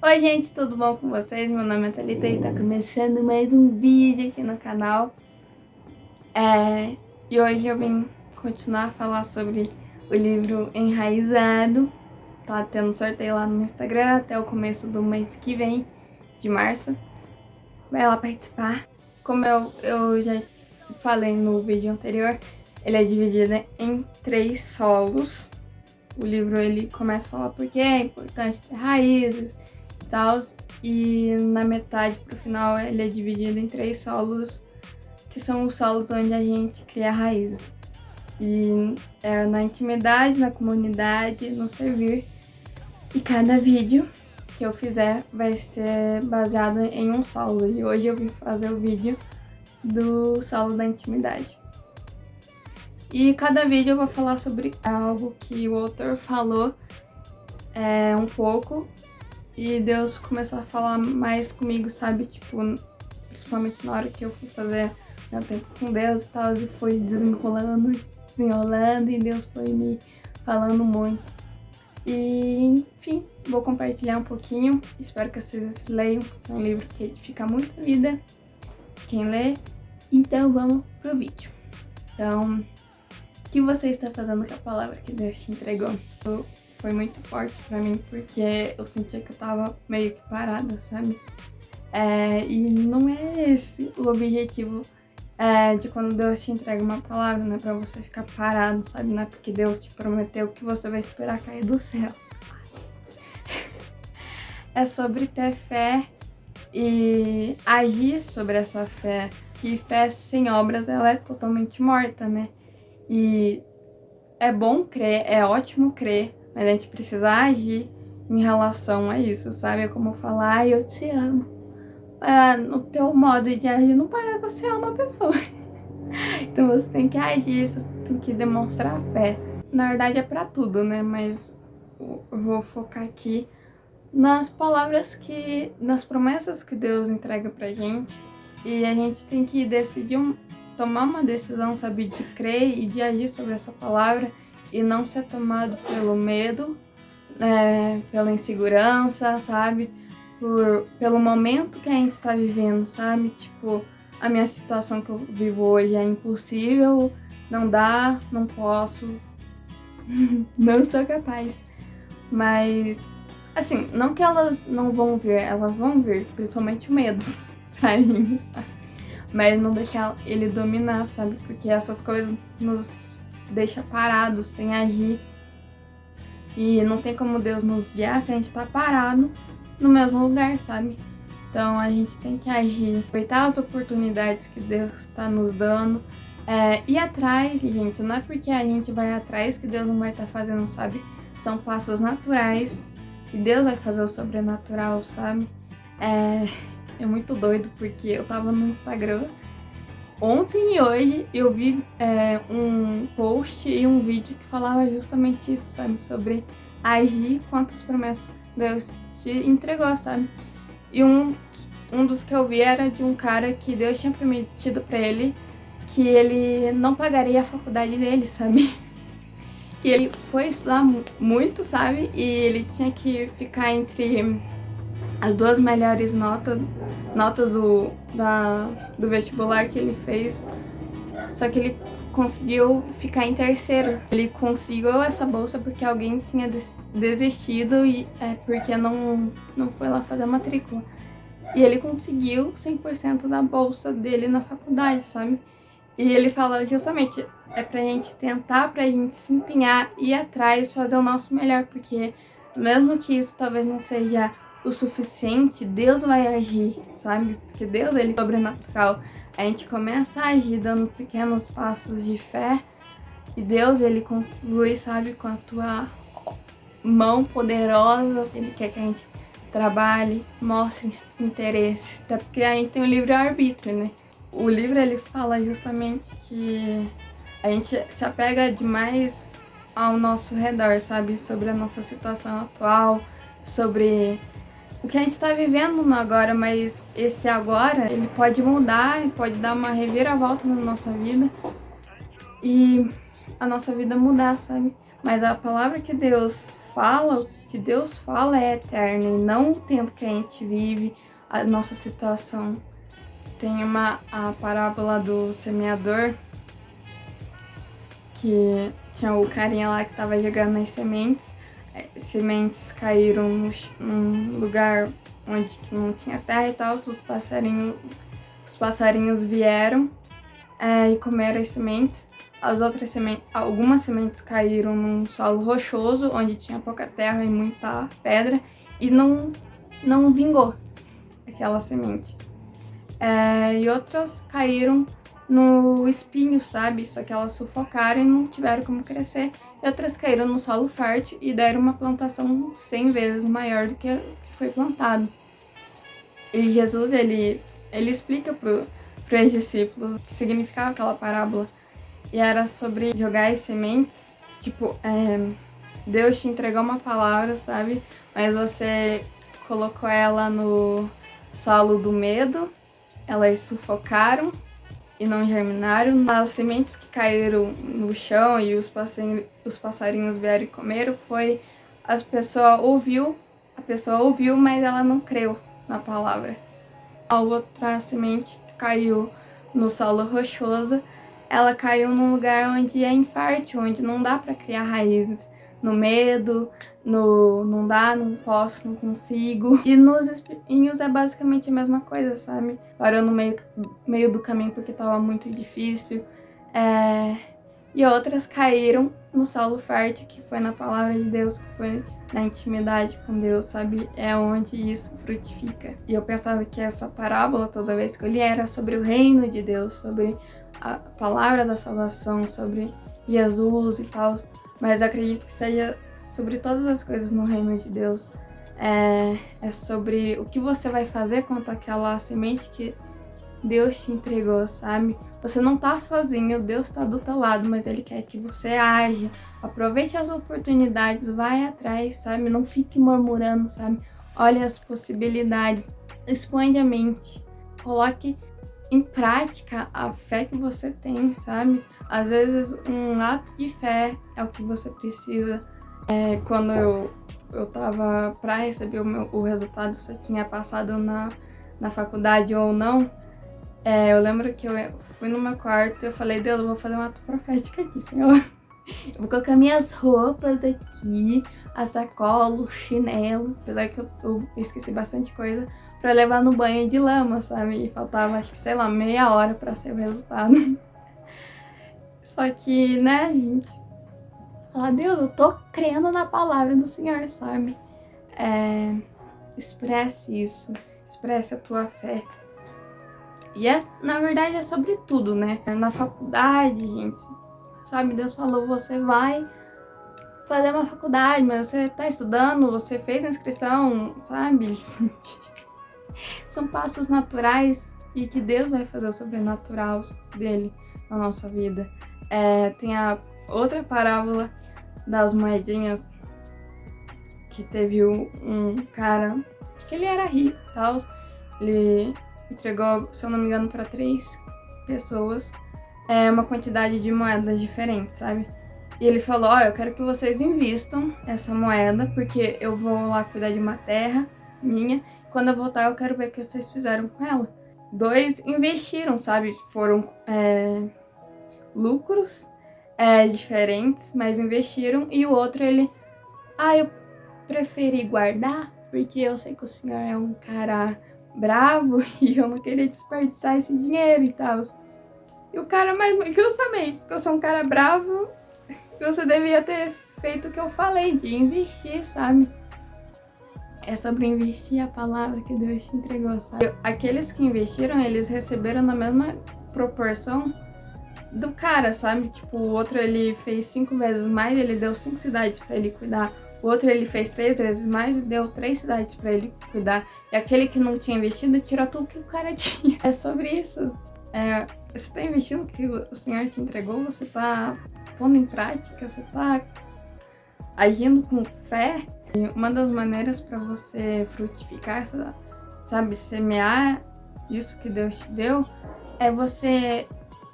Oi gente, tudo bom com vocês? Meu nome é Thalita e tá começando mais um vídeo aqui no canal. E hoje eu vim continuar a falar sobre o livro Enraizado. Tá tendo sorteio lá no meu Instagram até o começo do mês que vem, de março. Vai lá participar. Como eu já falei no vídeo anterior, ele é dividido em 3 solos. O livro ele começa a falar por que é importante ter raízes e tal, e na metade pro final ele é dividido em 3 solos, que são os solos onde a gente cria raízes. E é na intimidade, na comunidade, no servir. E cada vídeo que eu fizer vai ser baseado em um solo. E hoje eu vim fazer o vídeo do solo da intimidade. E cada vídeo eu vou falar sobre algo que o autor falou um pouco. E Deus começou a falar mais comigo, sabe? Tipo, principalmente na hora que eu fui fazer meu tempo com Deus e tal. E foi desenrolando, e Deus foi me falando muito. E, enfim, vou compartilhar um pouquinho. Espero que vocês leiam, porque é um livro que edifica muito a vida de quem lê. Então, vamos pro vídeo. Então, o que você está fazendo com a palavra que Deus te entregou? Foi muito forte pra mim, porque eu sentia que eu tava meio que parada, sabe? E não é esse o objetivo de quando Deus te entrega uma palavra, não é pra você ficar parado, sabe? Não é porque Deus te prometeu que você vai esperar cair do céu. É sobre ter fé e agir sobre essa fé. Que fé sem obras, ela é totalmente morta, né? E é bom crer, é ótimo crer, mas a gente precisa agir em relação a isso, sabe? É como falar, ai, eu te amo. No teu modo de agir, não parece que você ama a pessoa. Então você tem que agir, você tem que demonstrar fé. Na verdade é pra tudo, né? Mas eu vou focar aqui nas palavras nas promessas que Deus entrega pra gente. E a gente tem que decidir, tomar uma decisão, sabe? De crer e de agir sobre essa palavra. E não ser tomado pelo medo, pela insegurança, sabe? Pelo momento que a gente tá vivendo, sabe? Tipo, a minha situação que eu vivo hoje é impossível, não dá, não posso, não sou capaz. Mas, assim, não que elas não vão vir, elas vão vir, principalmente o medo pra mim, sabe? Mas não deixar ele dominar, sabe? Porque essas coisas nos deixam parados, sem agir. E não tem como Deus nos guiar se a gente tá parado no mesmo lugar, sabe? Então a gente tem que agir, aproveitar as oportunidades que Deus está nos dando. Ir atrás, gente, não é porque a gente vai atrás que Deus não vai estar fazendo, sabe? São passos naturais e Deus vai fazer o sobrenatural, sabe? É muito doido porque eu tava no Instagram ontem e hoje eu vi um post e um vídeo que falava justamente isso, sabe? Sobre agir quanto as promessas Deus te entregou, sabe? E um dos que eu vi era de um cara que Deus tinha prometido pra ele que ele não pagaria a faculdade dele, sabe? E ele foi estudar muito, sabe? E ele tinha que ficar entre as 2 melhores notas do vestibular que ele fez. Só que ele conseguiu ficar em terceiro. Ele conseguiu essa bolsa porque alguém tinha desistido e porque não foi lá fazer a matrícula. E ele conseguiu 100% da bolsa dele na faculdade, sabe? E ele fala justamente, pra gente tentar, pra gente se empenhar, ir atrás, fazer o nosso melhor, porque mesmo que isso talvez não seja o suficiente, Deus vai agir, sabe? Porque Deus, ele é sobrenatural. A gente começa a agir dando pequenos passos de fé e Deus, ele conclui, sabe, com a tua mão poderosa. Ele quer que a gente trabalhe, mostre interesse, até porque a gente tem o livre-arbítrio, né? O livro, ele fala justamente que a gente se apega demais ao nosso redor, sabe? Sobre a nossa situação atual, sobre o que a gente tá vivendo no agora, mas esse agora, ele pode mudar, ele pode dar uma reviravolta na nossa vida e a nossa vida mudar, sabe? Mas a palavra que Deus fala, que Deus fala é eterno e não o tempo que a gente vive, a nossa situação. Tem a parábola do semeador, que tinha o carinha lá que estava jogando as sementes. As sementes caíram num lugar onde que não tinha terra e tal. Os passarinhos vieram e comeram as sementes. Algumas sementes caíram num solo rochoso, onde tinha pouca terra e muita pedra, e não vingou aquela semente. E outras caíram no espinho, sabe? Só que elas sufocaram e não tiveram como crescer. E outras caíram no solo fértil e deram uma plantação 100 vezes maior do que foi plantado. E Jesus, ele explica para os discípulos o que significava aquela parábola. E era sobre jogar as sementes. Tipo, Deus te entregou uma palavra, sabe? Mas você colocou ela no solo do medo. Elas sufocaram e não germinaram. As sementes que caíram no chão e os passarinhos vieram e comeram foi a pessoa ouviu, mas ela não creu na palavra. A outra semente que caiu no solo rochoso, ela caiu num lugar onde é infértil, onde não dá para criar raízes. No medo, não dá, não posso, não consigo. E nos espinhos é basicamente a mesma coisa, sabe? Parou no meio do caminho porque tava muito difícil. E outras caíram no solo fértil, que foi na palavra de Deus, que foi na intimidade com Deus, sabe? É onde isso frutifica. E eu pensava que essa parábola, toda vez que eu li, era sobre o reino de Deus, sobre a palavra da salvação, sobre Jesus e tal. Mas eu acredito que seja sobre todas as coisas no reino de Deus. É sobre o que você vai fazer contra aquela semente que Deus te entregou, sabe? Você não tá sozinho, Deus tá do teu lado, mas Ele quer que você age. Aproveite as oportunidades, vai atrás, sabe? Não fique murmurando, sabe? Olhe as possibilidades, expande a mente, coloque em prática a fé que você tem, sabe? Às vezes um ato de fé é o que você precisa. Quando eu tava pra receber o resultado, se eu tinha passado na faculdade ou não, eu lembro que eu fui no meu quarto e eu falei, Deus, eu vou fazer um ato profético aqui, Senhor. Eu vou colocar minhas roupas aqui, a sacola, o chinelo, apesar que eu esqueci bastante coisa, pra levar no banho de lama, sabe? E faltava, acho que, sei lá, meia hora pra ser o resultado. Só que, né, gente? Falar, Deus, eu tô crendo na palavra do Senhor, sabe? Expresse isso, expresse a tua fé. E na verdade é sobre tudo, né? Na faculdade, gente, sabe? Deus falou, você vai fazer uma faculdade, mas você tá estudando, você fez a inscrição, sabe? São passos naturais e que Deus vai fazer o sobrenatural dele na nossa vida. Tem a outra parábola das moedinhas, que teve um cara, que ele era rico e tal, ele entregou, se eu não me engano, para 3 pessoas uma quantidade de moedas diferentes, sabe? E ele falou, eu quero que vocês invistam essa moeda, porque eu vou lá cuidar de uma terra minha, quando eu voltar eu quero ver o que vocês fizeram com ela. 2 investiram, sabe? Foram lucros diferentes, mas investiram, e o outro eu preferi guardar, porque eu sei que o senhor é um cara bravo e eu não queria desperdiçar esse dinheiro e tal. E o cara, mas justamente porque eu sou um cara bravo, você devia ter feito o que eu falei, de investir, sabe? É sobre investir a palavra que Deus te entregou, sabe? Aqueles que investiram, eles receberam na mesma proporção do cara, sabe? Tipo, o outro ele fez 5 vezes mais, ele deu 5 cidades pra ele cuidar. O outro ele fez 3 vezes mais e deu 3 cidades pra ele cuidar. E aquele que não tinha investido tirou tudo que o cara tinha. É sobre isso. Você tá investindo o que o Senhor te entregou, você tá pondo em prática, você tá agindo com fé. E uma das maneiras para você frutificar, sabe, semear isso que Deus te deu, é você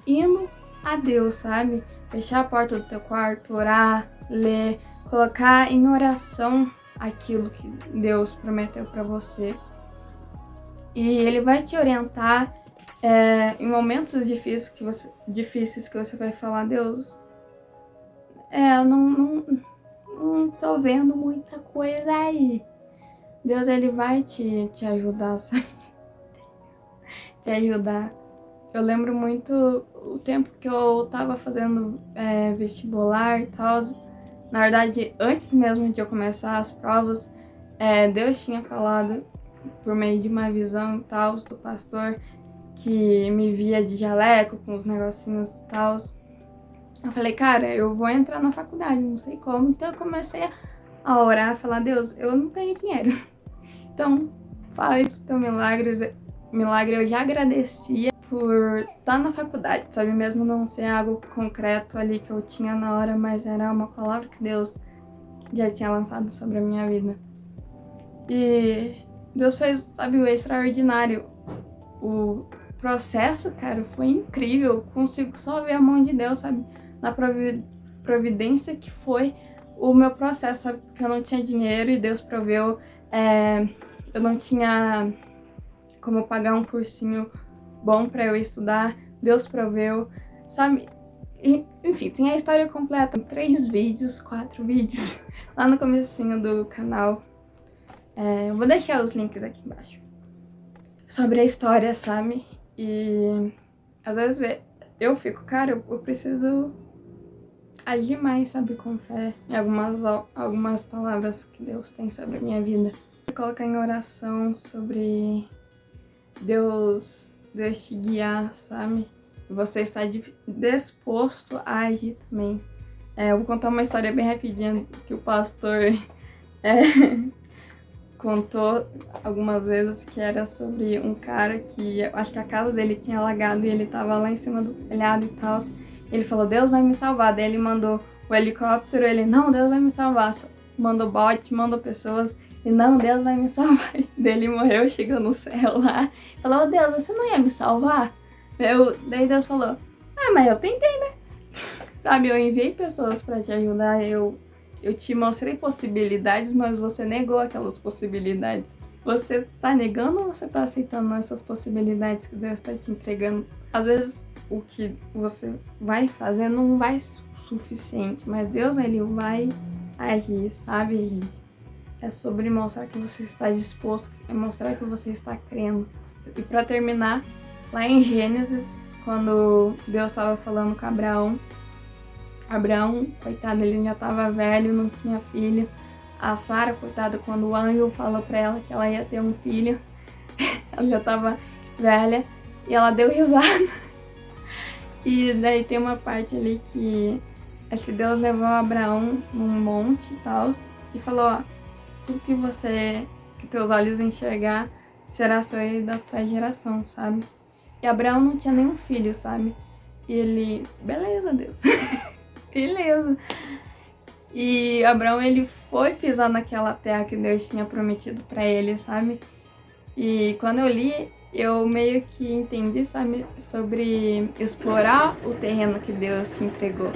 indo a Deus, sabe? Fechar a porta do teu quarto, orar, ler, colocar em oração aquilo que Deus prometeu para você. E Ele vai te orientar em momentos difíceis que você vai falar, Deus, eu não tô vendo muita coisa aí. Deus, Ele vai te ajudar, sabe? Te ajudar. Eu lembro muito o tempo que eu tava fazendo vestibular e tal. Na verdade, antes mesmo de eu começar as provas, Deus tinha falado por meio de uma visão e tal do pastor que me via de jaleco com os negocinhos e tal. Eu falei, cara, eu vou entrar na faculdade, não sei como. Então eu comecei a orar, a falar, Deus, eu não tenho dinheiro. Então, faz teu milagre. Eu já agradecia por estar na faculdade, sabe? Mesmo não ser algo concreto ali que eu tinha na hora, mas era uma palavra que Deus já tinha lançado sobre a minha vida. E Deus fez, sabe, o extraordinário. O processo, cara, foi incrível. Eu consigo só ver a mão de Deus, sabe? Na providência que foi o meu processo, sabe? Porque eu não tinha dinheiro e Deus proveu. Eu não tinha como pagar um cursinho bom pra eu estudar. Deus proveu, sabe? E, enfim, tem a história completa. 3 vídeos, 4 vídeos lá no comecinho do canal. Eu vou deixar os links aqui embaixo. Sobre a história, sabe? E às vezes eu fico, cara, eu preciso agir mais, sabe? Com fé. Em algumas palavras que Deus tem sobre a minha vida. Colocar em oração sobre Deus te guiar, sabe? Você está disposto a agir também. Eu vou contar uma história bem rapidinha que o pastor contou algumas vezes, que era sobre um cara que acho que a casa dele tinha alagado e ele tava lá em cima do telhado e tal. Ele falou, Deus vai me salvar. Daí ele mandou o helicóptero, ele, não, Deus vai me salvar. Mandou bote, mandou pessoas e não, Deus vai me salvar. Daí ele morreu, chegou no céu lá. Falou, Deus, você não ia me salvar? Daí Deus falou, mas eu tentei, né? Sabe, eu enviei pessoas pra te ajudar, eu te mostrei possibilidades, mas você negou aquelas possibilidades. Você tá negando ou você tá aceitando essas possibilidades que Deus tá te entregando? Às vezes o que você vai fazer não vai ser suficiente, mas Deus, Ele vai agir, sabe, gente? É sobre mostrar que você está disposto, é mostrar que você está crendo. E pra terminar, lá em Gênesis, quando Deus estava falando com Abraão, coitado, ele já estava velho, não tinha filho. A Sara, coitada, quando o anjo falou pra ela que ela ia ter um filho, ela já estava velha e ela deu risada. E daí tem uma parte ali que acho que Deus levou Abraão num monte e tal e falou, ó, tudo que teus olhos enxergar será só da tua geração, sabe? E Abraão não tinha nenhum filho, sabe? E ele, beleza, Deus. Beleza. E Abraão, ele foi pisar naquela terra que Deus tinha prometido pra ele, sabe? E quando eu li, eu meio que entendi, sabe, sobre explorar o terreno que Deus te entregou.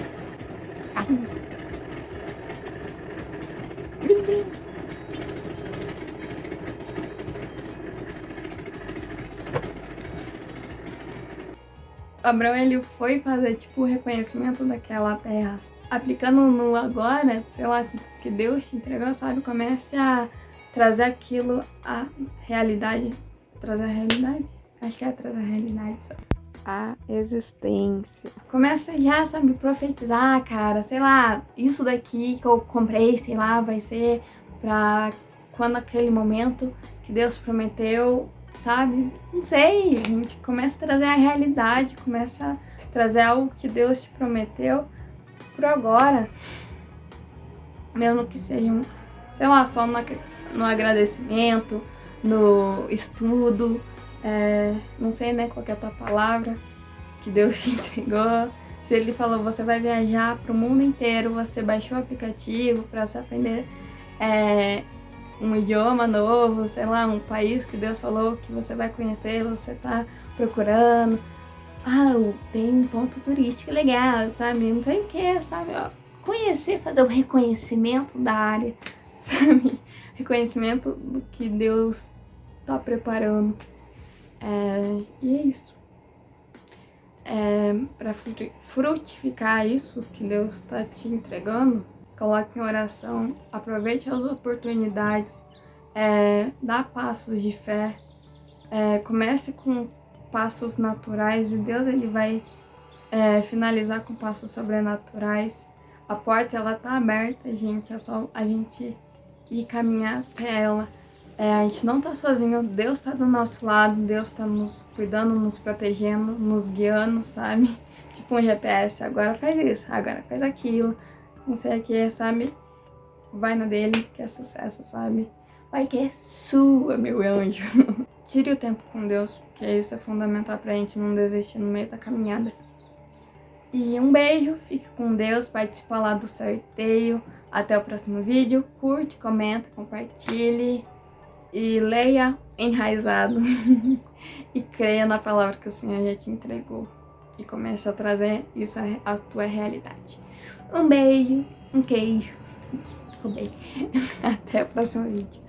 Abraão, ele foi fazer, tipo, o reconhecimento daquela terra. Aplicando no agora, sei lá, que Deus te entregou, sabe? Comece a trazer aquilo à realidade. Trazer a realidade? Acho que é trazer a realidade, sabe? A existência. Começa já, sabe, profetizar, cara. Sei lá, isso daqui que eu comprei, sei lá, vai ser pra quando aquele momento que Deus prometeu, sabe? Não sei, a gente começa a trazer a realidade, começa a trazer algo que Deus te prometeu pro agora. Mesmo que seja, sei lá, só no agradecimento, no estudo, não sei, né, qual que é a tua palavra que Deus te entregou. Se Ele falou, você vai viajar pro mundo inteiro, você baixou o aplicativo para você aprender um idioma novo, sei lá, um país que Deus falou que você vai conhecer, você tá procurando. Tem um ponto turístico legal, sabe? Não sei o que, sabe? Conhecer, fazer o reconhecimento da área, sabe? reconhecimento do que Deus tá preparando. E é isso. Para frutificar isso que Deus está te entregando, coloque em oração, aproveite as oportunidades, dá passos de fé, comece com passos naturais e Deus ele vai finalizar com passos sobrenaturais. A porta ela tá aberta, gente, é só a gente ir caminhar até ela. A gente não tá sozinho, Deus tá do nosso lado, Deus tá nos cuidando, nos protegendo, nos guiando, sabe? Tipo um GPS, agora faz isso, agora faz aquilo, não sei o que, sabe? Vai na dele, que é sucesso, sabe? Vai que é sua, meu anjo. Tire o tempo com Deus, porque isso é fundamental pra gente não desistir no meio da caminhada. E um beijo, fique com Deus, participa lá do sorteio. Até o próximo vídeo, curte, comenta, compartilhe. E leia enraizado e creia na palavra que o Senhor já te entregou. E comece a trazer isso à tua realidade. Um beijo, um queijo. Tudo bem. Até o próximo vídeo.